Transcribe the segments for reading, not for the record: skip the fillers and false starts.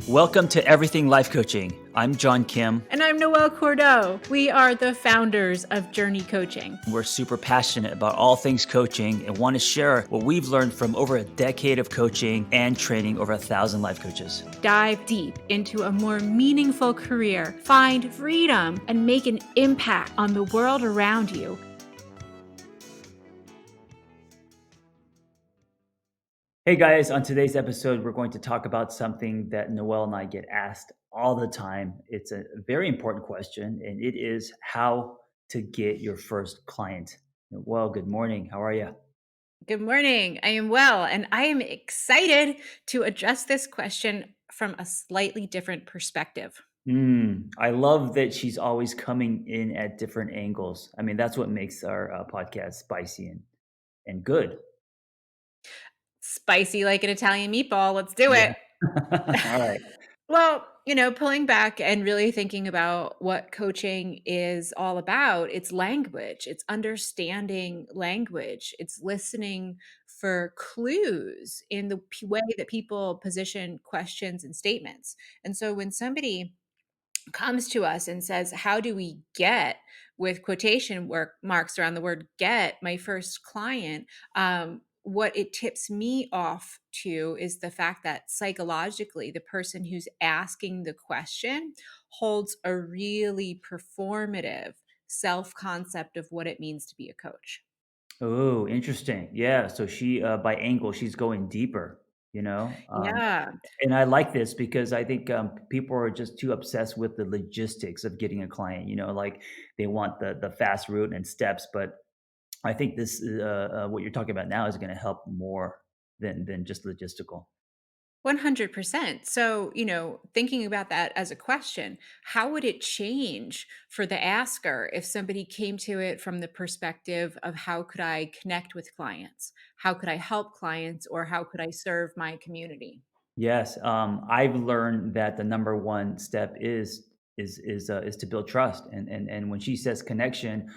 Welcome to Everything Life Coaching. I'm John Kim. And I'm Noelle Cordeaux. We are the founders of JRNI Coaching. We're super passionate about all things coaching and want to share what we've learned from over a decade of coaching and training over 1,000 life coaches. Dive deep into a more meaningful career, find freedom, and make an impact on the world around you. Hey guys, on today's episode, we're going to talk about something that Noelle and I get asked all the time. It's a very important question, and it is how to get your first client. Noelle, good morning. How are you? Good morning. I am well, and I am excited to address this question from a slightly different perspective. I love that she's always coming in at different angles. I mean, that's what makes our podcast spicy and good. Spicy like an Italian meatball. Let's do Yeah. it. All right. Well, pulling back and really thinking about what coaching is all about, it's language, it's understanding language, it's listening for clues in the way that people position questions and statements. And so when somebody comes to us and says, how do we get, with quotation marks around the word get, my first client? What it tips me off to is the fact that psychologically, the person who's asking the question holds a really performative self concept of what it means to be a coach. Oh, interesting. Yeah. So she, by angle, she's going deeper, you know? Yeah. And I like this because I think people are just too obsessed with the logistics of getting a client, like they want the fast route and steps. But I think this, what you're talking about now is going to help more than just logistical. 100%. So, thinking about that as a question, how would it change for the asker if somebody came to it from the perspective of how could I connect with clients? How could I help clients, or how could I serve my community? Yes, I've learned that the number one step is to build trust, and when she says connection,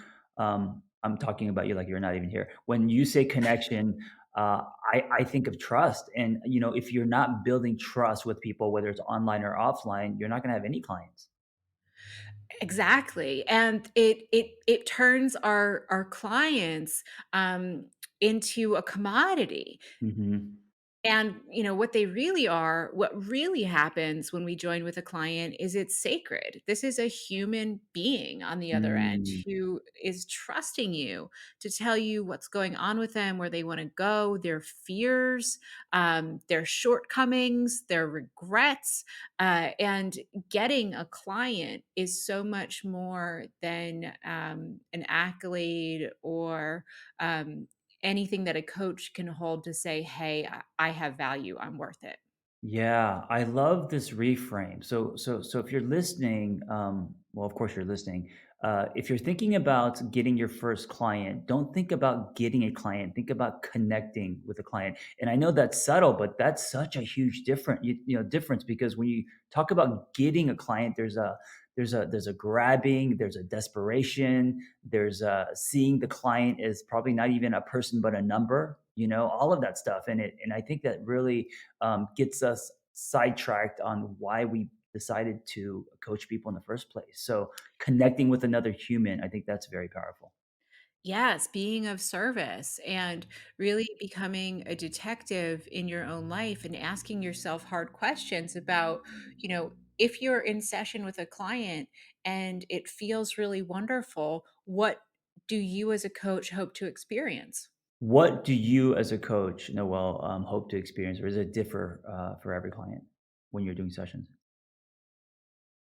I'm talking about you like you're not even here. When you say connection, I think of trust, and if you're not building trust with people, whether it's online or offline, you're not going to have any clients. Exactly. And it turns our clients um into a commodity. Hmm. And, what they really are, what really happens when we join with a client is it's sacred. This is a human being on the other end Mm, who is trusting you to tell you what's going on with them, where they want to go, their fears, their shortcomings, their regrets. And getting a client is so much more than an accolade or um, anything that a coach can hold to say, hey, I have value, I'm worth it. yeah, I love this reframe. So if you're listening, well, of course you're listening. If you're thinking about getting your first client, don't think about getting a client. Think about connecting with a client. And I know that's subtle, but that's such a huge difference, because when you talk about getting a client, there's a grabbing, there's a desperation, there's a seeing the client as probably not even a person but a number. All of that stuff, and I think that really gets us sidetracked on why we decided to coach people in the first place. So connecting with another human, I think that's very powerful. Yes, being of service and really becoming a detective in your own life and asking yourself hard questions about, if you're in session with a client and it feels really wonderful, what do you as a coach hope to experience? What do you, as a coach, Noel, hope to experience, or does it differ for every client when you're doing sessions?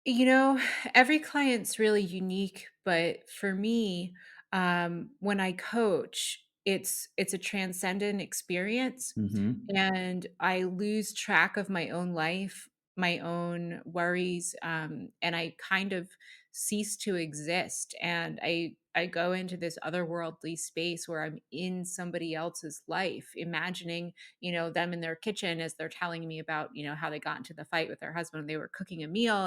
You know, every client's really unique, but for me, when I coach, it's a transcendent experience, Hmm. and I lose track of my own life, my own worries, and I kind of cease to exist. And I go into this otherworldly space where I'm in somebody else's life, imagining, them in their kitchen as they're telling me about, how they got into the fight with their husband when they were cooking a meal.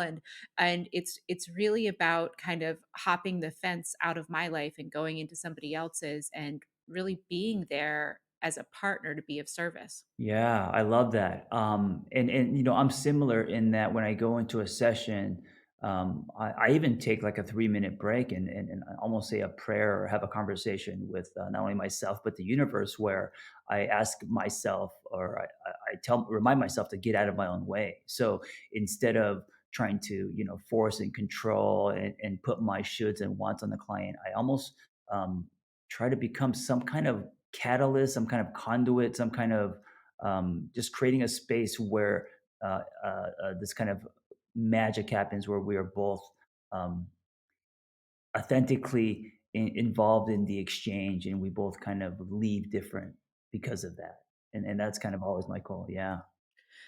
And it's really about kind of hopping the fence out of my life and going into somebody else's and really being there as a partner to be of service. Yeah, I love that. And I'm similar in that when I go into a session, I even take like a 3 minute break and I almost say a prayer or have a conversation with not only myself but the universe, where I ask myself or I tell remind myself to get out of my own way. So instead of trying to force and control and put my shoulds and wants on the client, I almost um, try to become some kind of catalyst, some kind of conduit, some kind of just creating a space where this kind of magic happens, where we are both um, authentically involved in the exchange, and we both kind of leave different because of that. And that's kind of always my goal. Yeah.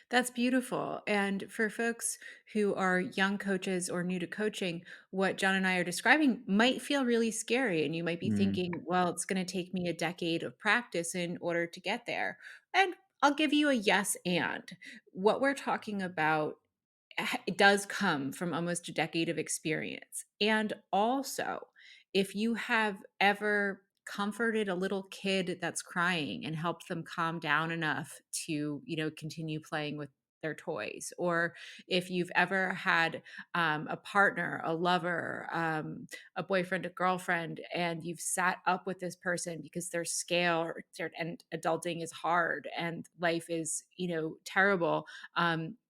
That's beautiful. And for folks who are young coaches or new to coaching, what John and I are describing might feel really scary. And you might be Mm. thinking, well, it's going to take me a decade of practice in order to get there. And I'll give you a yes and. What we're talking about, it does come from almost a decade of experience. And also, if you have ever comforted a little kid that's crying and helped them calm down enough to, continue playing with their toys, or if you've ever had a partner, a lover, a boyfriend, a girlfriend, and you've sat up with this person because they're scared and adulting is hard and life is, terrible.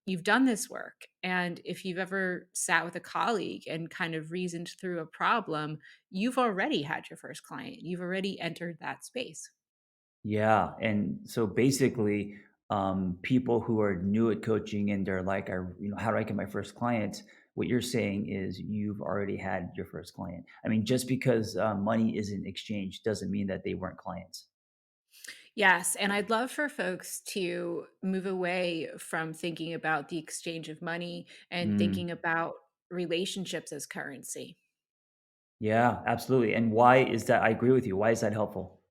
You've done this work. And if you've ever sat with a colleague and kind of reasoned through a problem, you've already had your first client. You've already entered that space. Yeah. And so basically, people who are new at coaching and they're like, how do I get my first client? What you're saying is you've already had your first client. I mean, just because money isn't exchanged doesn't mean that they weren't clients. Yes. And I'd love for folks to move away from thinking about the exchange of money and Mm. thinking about relationships as currency. Yeah, absolutely. And why is that? I agree with you. Why is that helpful?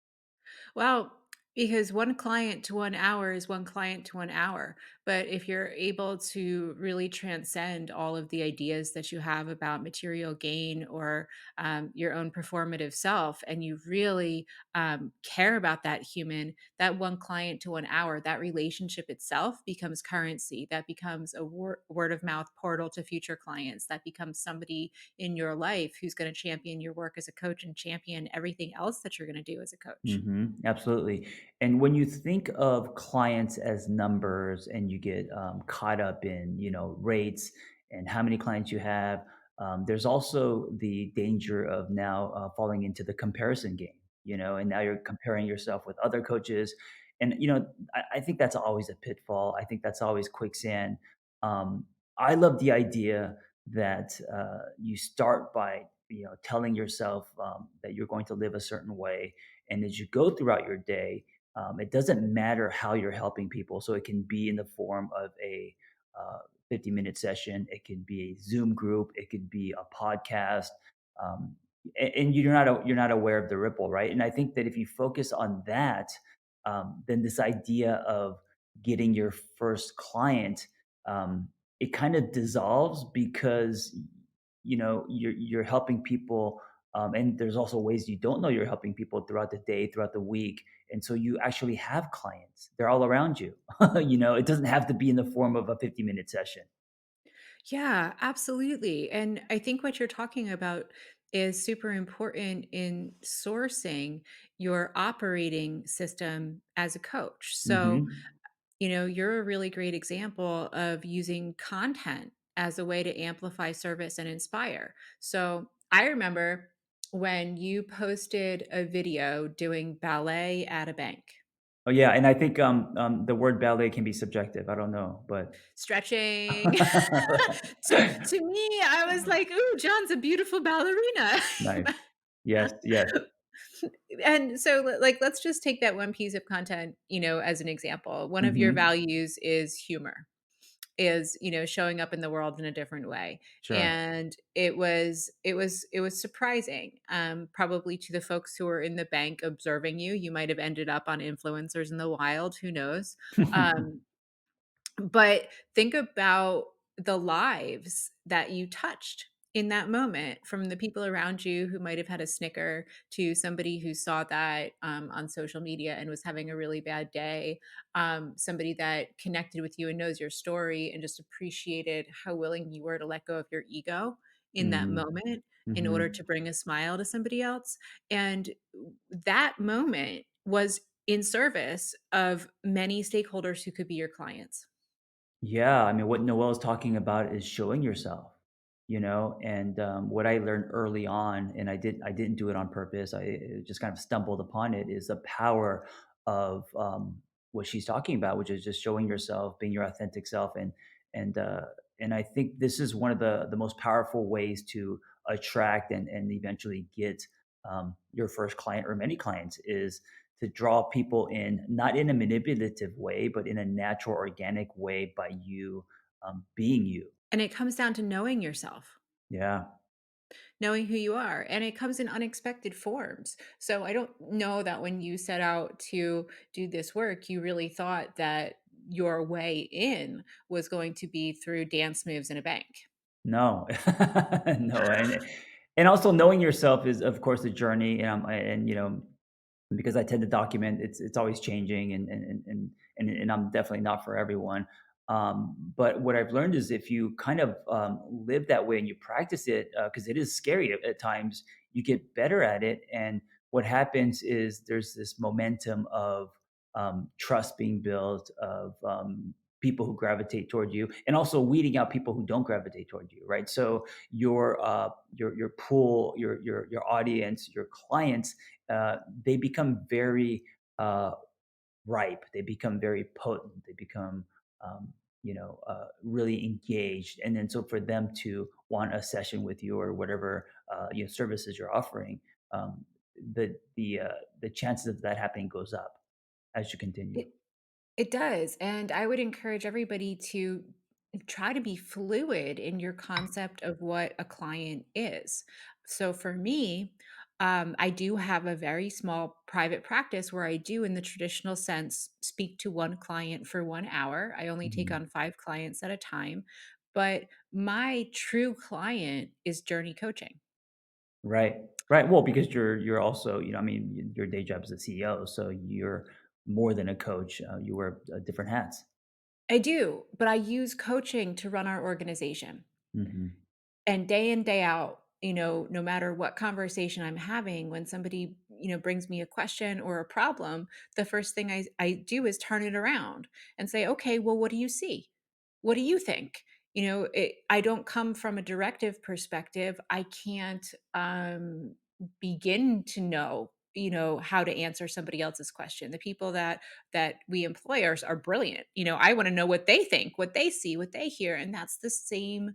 Well, because one client to 1 hour is one client to 1 hour. But if you're able to really transcend all of the ideas that you have about material gain or your own performative self, and you really care about that human, that one client to 1 hour, that relationship itself becomes currency. That becomes a word of mouth portal to future clients. That becomes somebody in your life who's going to champion your work as a coach and champion everything else that you're going to do as a coach. Absolutely. And when you think of clients as numbers and you get caught up in, rates and how many clients you have, there's also the danger of now falling into the comparison game, and now you're comparing yourself with other coaches. And, I think that's always a pitfall. I think that's always quicksand. I love the idea that you start by, telling yourself that you're going to live a certain way, and as you go throughout your day, it doesn't matter how you're helping people. So it can be in the form of a 50-minute session, it could be a Zoom group, it could be a podcast, um, and you're not aware of the ripple, right? And I think that if you focus on that, then this idea of getting your first client, um, it kind of dissolves because you're helping people, and there's also ways you don't know you're helping people throughout the day, throughout the week. And so you actually have clients. They're all around you. It doesn't have to be in the form of a 50-minute session. Yeah, absolutely. And I think what you're talking about is super important in sourcing your operating system as a coach. So, Hmm. you're a really great example of using content as a way to amplify service and inspire. So, I remember when you posted a video doing ballet at a bank. Oh yeah, and I think the word ballet can be subjective. I don't know, but Stretching. To me, I was like, "Ooh, John's a beautiful ballerina." nice. Yes, yes. And so, like, let's just take that one piece of content, as an example. One of your Hmm. values is humor, is, showing up in the world in a different way. Sure. And it was surprising, probably to the folks who were in the bank observing you. You might have ended up on influencers in the wild, who knows? Um, but think about the lives that you touched in that moment, from the people around you who might have had a snicker to somebody who saw that on social media and was having a really bad day, somebody that connected with you and knows your story and just appreciated how willing you were to let go of your ego in that Mhm. moment in order Mhm. to bring a smile to somebody else. And that moment was in service of many stakeholders who could be your clients. Yeah, I mean, what Noelle is talking about is showing yourself, and what I learned early on, and I didn't do it on purpose. I just kind of stumbled upon it. Is the power of what she's talking about, which is just showing yourself, being your authentic self, and uh, and I think this is one of the most powerful ways to attract and eventually get your first client or many clients is to draw people in, not in a manipulative way, but in a natural, organic way by you being you. And it comes down to knowing yourself, Yeah. knowing who you are, and it comes in unexpected forms. So I don't know that when you set out to do this work, you really thought that your way in was going to be through dance moves in a bank. No. No. And also knowing yourself is, of course, a journey. And because I tend to document, it's always changing, and I'm definitely not for everyone. But what I've learned is if you kind of live that way and you practice it, because it is scary at times, you get better at it. And what happens is there's this momentum of trust being built, of people who gravitate toward you, and also weeding out people who don't gravitate toward you, right? So your pool, your audience, your clients, they become very ripe. They become very potent. They become really engaged. And then so for them to want a session with you or whatever services you're offering, um, the chances of that happening goes up as you continue. It it does, and I would encourage everybody to try to be fluid in your concept of what a client is. So for me, I do have a very small private practice where I do, in the traditional sense, speak to one client for 1 hour. I only take Mhm. on 5 clients at a time, but my true client is JRNI Coaching. Right. Right. Well, because you're also, I mean, your day job is a CEO, so you're more than a coach. You wear different hats. I do, but I use coaching to run our organization. Hmm. And day in, day out, no matter what conversation I'm having, when somebody, brings me a question or a problem, the first thing I do is turn it around and say, okay, well, what do you see? What do you think? I don't come from a directive perspective. I can't begin to know, how to answer somebody else's question. The people that we employ are brilliant. I want to know what they think, what they see, what they hear. And that's the same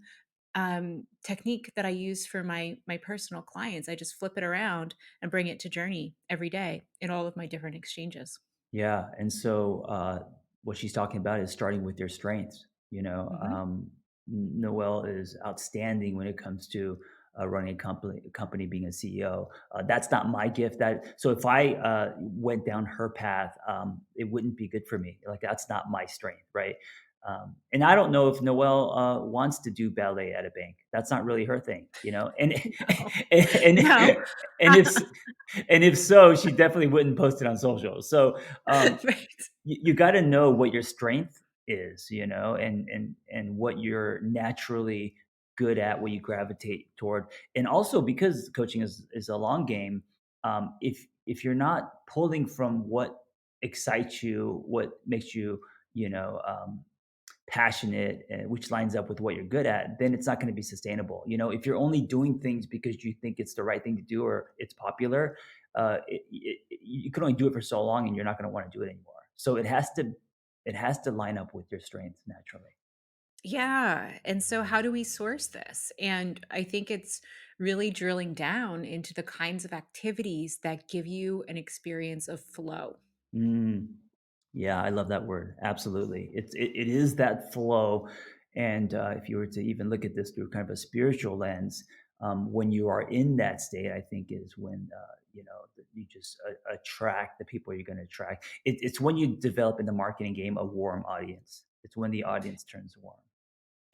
technique that I use for my personal clients. I just flip it around and bring it to Journey every day in all of my different exchanges. Yeah, and so, what she's talking about is starting with your strengths, Mhm. Noelle is outstanding when it comes to, running a company, being a CEO. That's not my gift, so if I, went down her path, it wouldn't be good for me, like, that's not my strength, right? And I don't know if Noelle, wants to do ballet at a bank. That's not really her thing, and No. and No. and if so, she definitely wouldn't post it on social. So, Right. you gotta know what your strength is, and what you're naturally good at, what you gravitate toward. And also because coaching is a long game, if you're not pulling from what excites you, what makes you, you know, um, passionate, which lines up with what you're good at, then it's not going to be sustainable. If you're only doing things because you think it's the right thing to do or it's popular, you can only do it for so long, and you're not going to want to do it anymore. So it has to line up with your strengths naturally. Yeah. And so how do we source this? And I think it's really drilling down into the kinds of activities that give you an experience of flow. Mm. Yeah, I love that word. Absolutely. It is that flow. And if you were to even look at this through kind of a spiritual lens, when you are in that state, I think is when you just attract the people you're going to attract. It's when you develop in the marketing game a warm audience. It's when the audience turns warm.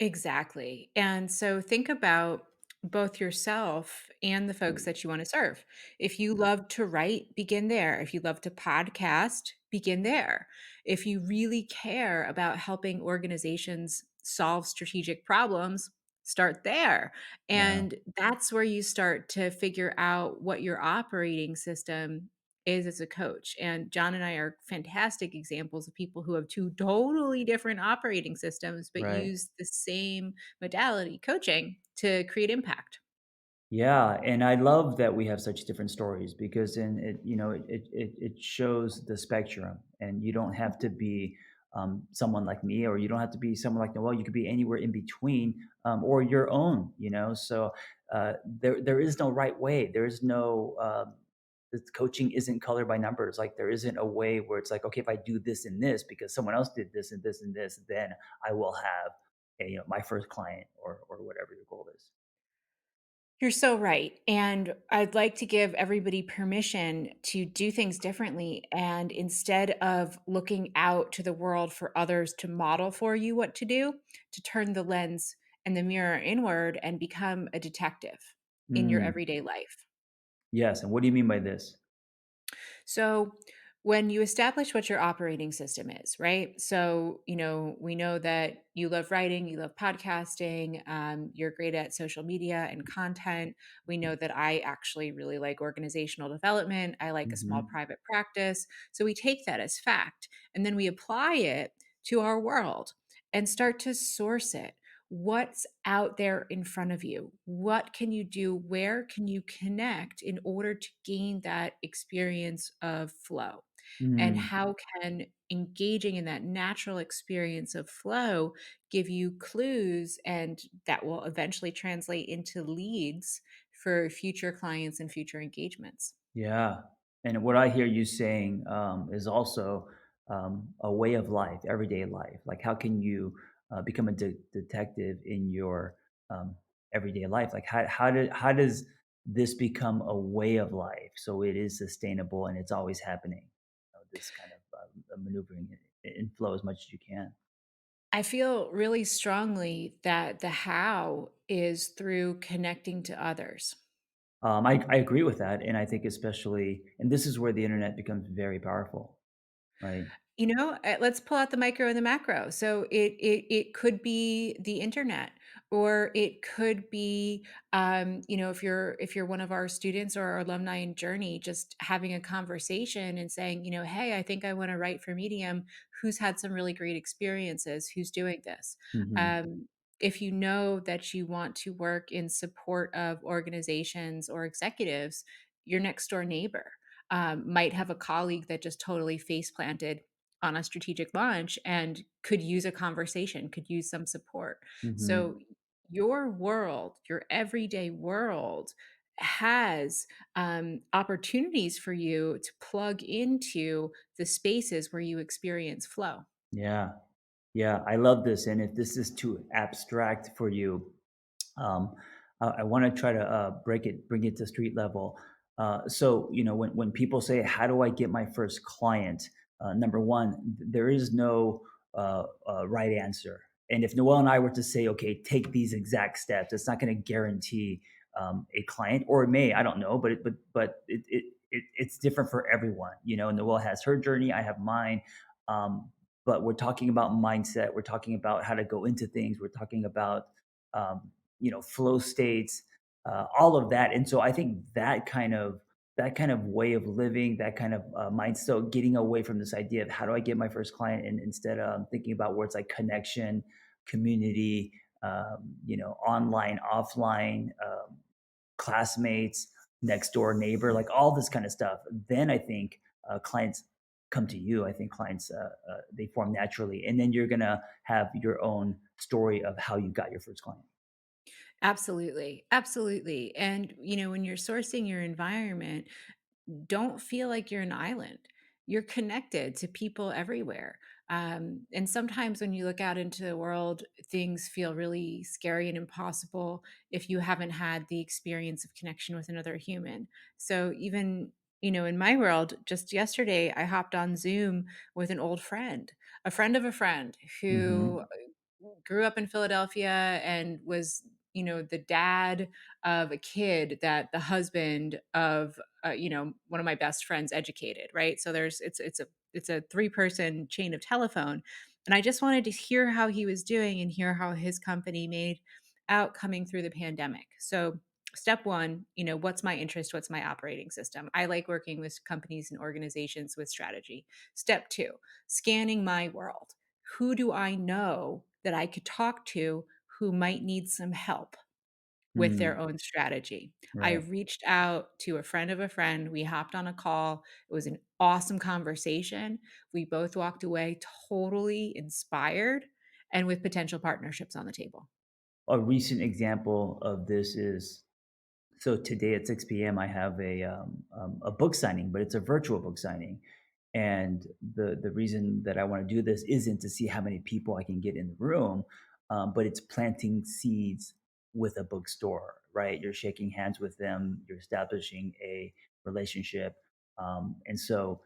Exactly. And so think about both yourself and the folks that you want to serve. If you love to write, begin there. If you love to podcast, begin there. If you really care about helping organizations solve strategic problems, start there. Yeah. And that's where you start to figure out what your operating system is as a coach. And John and I are fantastic examples of people who have two totally different operating systems, but Right. use the same modality, coaching, to create impact. Yeah, and I love that we have such different stories because then it shows the spectrum, and you don't have to be someone like me, or you don't have to be someone like Noel. You could be anywhere in between, or your own. So there is no right way. There is no this coaching isn't colored by numbers. Like there isn't a way where it's like, okay, if I do this and this because someone else did this and this and this, then I will have my first client, or whatever your goal is. You're so right. And I'd like to give everybody permission to do things differently. And instead of looking out to the world for others to model for you what to do, to turn the lens and the mirror inward and become a detective in your Mm. everyday life. Yes, and what do you mean by this? So, when you establish what your operating system is, right? So, we know that you love writing, you love podcasting, you're great at social media and content. We know that I actually really like organizational development. I like a small Mhm. private practice. So, we take that as fact and then we apply it to our world and start to source it. What's out there in front of you? What can you do? Where can you connect in order to gain that experience of flow? And Mm. how can engaging in that natural experience of flow give you clues and that will eventually translate into leads for future clients and future engagements? Yeah, and what I hear you saying, is also, a way of life, everyday life. Like, how can you, become a detective in your, everyday life? Like, how does this become a way of life so it is sustainable and it's always happening? This kind of, maneuvering in flow as much as you can. I feel really strongly that the how is through connecting to others. I agree with that, and I think especially, and this is where the internet becomes very powerful, right? Let's pull out the micro and the macro. So it could be the internet, or it could be, if you're one of our students or our alumni in Journey, just having a conversation and saying, hey, I think I want to write for Medium. Who's had some really great experiences? Who's doing this? Mhm. Um, if you know that you want to work in support of organizations or executives, your next door neighbor might have a colleague that just totally face planted on a strategic launch and could use a conversation, could use some support. Mhm. So your world, your everyday world has opportunities for you to plug into the spaces where you experience flow. Yeah. Yeah, I love this, and if this is too abstract for you, um, I want to try to bring it to street level. So, when people say, "How do I get my first client?" Number one, there is no right answer. And if Noel and I were to say, "Okay, take these exact steps," it's not going to guarantee a client, or it may. I don't know, it's different for everyone. Noel has her journey, I have mine. Um, but we're talking about mindset. We're talking about how to go into things. We're talking about flow states, all of that. And so I think that kind of way of living, that kind of mind, so getting away from this idea of how do I get my first client, and instead thinking about where it's like connection, community, online, offline, classmates, next door neighbor, like all this kind of stuff. Then I think clients come to you. I think clients they form naturally, and then you're gonna have your own story of how you got your first client. Absolutely. Absolutely. And, when you're sourcing your environment, don't feel like you're an island. You're connected to people everywhere. And sometimes when you look out into the world, things feel really scary and impossible if you haven't had the experience of connection with another human. So, even, in my world, just yesterday, I hopped on Zoom with an old friend, a friend of a friend who Hmm. grew up in Philadelphia and was the dad of a kid that the husband of one of my best friends educated, right? So it's a three-person chain of telephone, and I just wanted to hear how he was doing and hear how his company made out coming through the pandemic. So step one, what's my interest? What's my operating system? I like working with companies and organizations with strategy. Step two, scanning my world. Who do I know that I could talk to who might need some help with their Mm, own strategy? I right. reached out to a friend of a friend. We hopped on a call. It was an awesome conversation. We both walked away totally inspired and with potential partnerships on the table. A recent example of this is, so today at 6 p.m. I have a book signing, but it's a virtual book signing. And the reason that I want to do this isn't to see how many people I can get in the room, but it's planting seeds with a bookstore, right? You're shaking hands with them, you're establishing a relationship, and so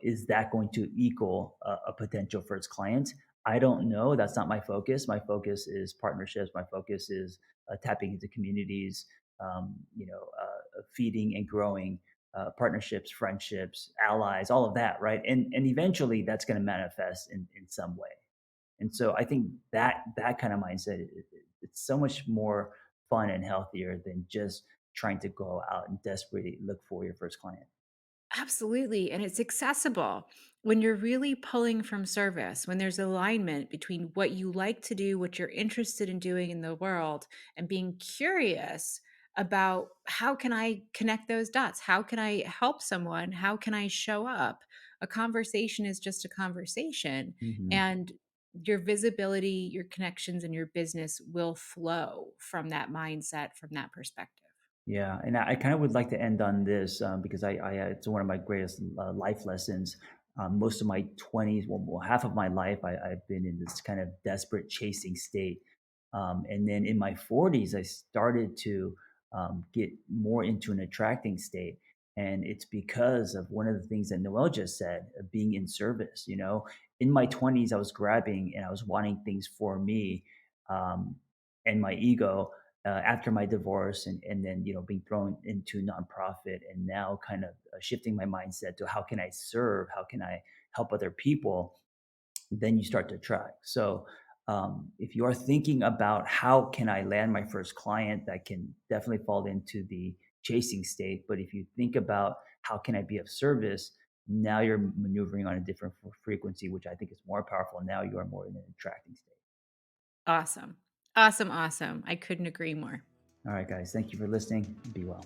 is that going to equal a potential first client? I don't know. That's not my focus. My focus is partnerships. My focus is tapping into communities, feeding and growing partnerships, friendships, allies, all of that, right? And eventually that's going to manifest in some way. And so I think that kind of mindset, it's so much more fun and healthier than just trying to go out and desperately look for your first client. Absolutely. And it's accessible when you're really pulling from service, when there's alignment between what you like to do, what you're interested in doing in the world, and being curious about how can I connect those dots? How can I help someone? How can I show up? A conversation is just a conversation. Mhm. And your visibility, your connections, and your business will flow from that mindset, from that perspective. Yeah, and I kind of would like to end on this because it's one of my greatest life lessons. Most of my 20s, well, half of my life, I've been in this kind of desperate chasing state. And then in my 40s, I started to get more into an attracting state. And it's because of one of the things that Noel just said, being in service. In my 20s, I was grabbing and I was wanting things for me um, and my ego after my divorce, and then being thrown into nonprofit, and now kind of shifting my mindset to how can I serve, how can I help other people. Then you start to track. So if you are thinking about how can I land my first client, that can definitely fall into the chasing state. But if you think about how can I be of service, now you're maneuvering on a different frequency, which I think is more powerful. Now you are more in an attracting state. Awesome. Awesome. Awesome. I couldn't agree more. All right, guys, thank you for listening. Be well.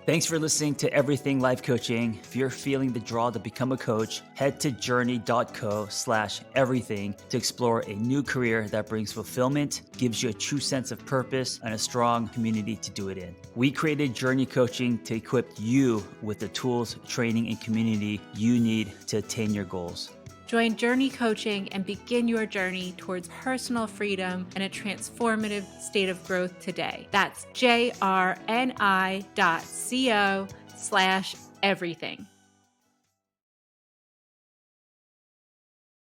Thanks for listening to Everything Life Coaching. If you're feeling the draw to become a coach, head to journey.co/everything to explore a new career that brings fulfillment, gives you a true sense of purpose, and a strong community to do it in. We created JRNI Coaching to equip you with the tools, training, and community you need to attain your goals. Join JRNI Coaching and begin your journey towards personal freedom and a transformative state of growth today. That's JRNI.co/everything.